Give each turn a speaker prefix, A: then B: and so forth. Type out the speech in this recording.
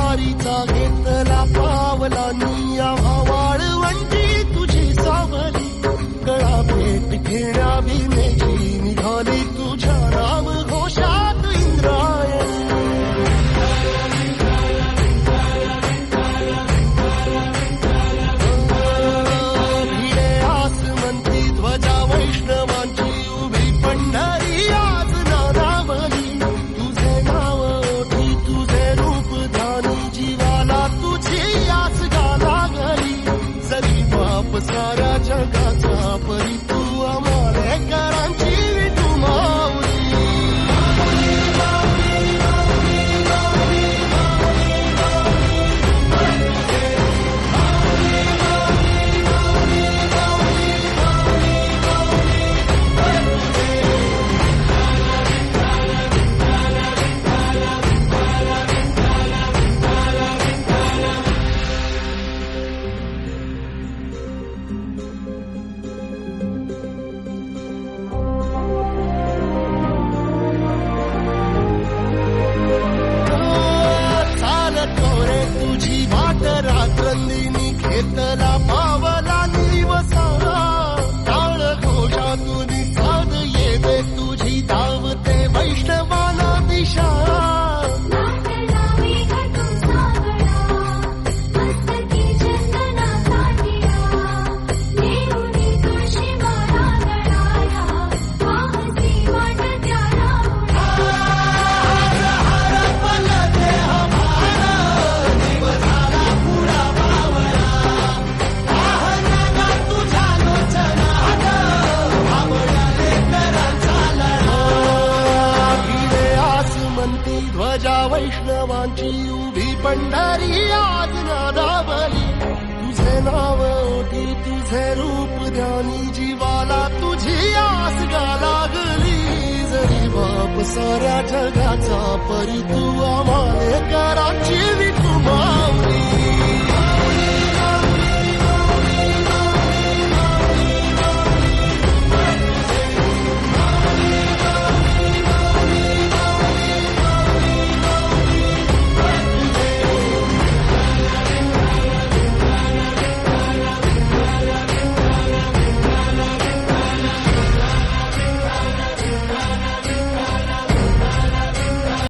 A: वारीचा घेतला पावला निया वाळवंटी तुझी सावली गळा भेट घेण्या भिनेची निघाली तुझ्या नाम घोषात इंद्रायणी भिडे आसमंती ध्वजा वैष्णवांची उभी पंढरी आज नानावली तुझे नाव ओठी तुझे रूप धानी जीवाला तुझी आस गाला गली जरी बाप साऱ्या जगाचा परी तू आमालेकरांची विठू माऊली तुझी वाट रात्रंदिनी घेतला पावला दिवसा टाळ घोषातून साध येते तुझी धावते वैष्णवाला दिशा ध्वजा वैष्णवांची उभी पंढरी आज नादावली तुझे नाव ओठी तुझे रूप ध्यानी जीवाला तुझी आस गा लागली जरी बाप साऱ्या जगाचा परी तू आमालेकरांची विठू माऊली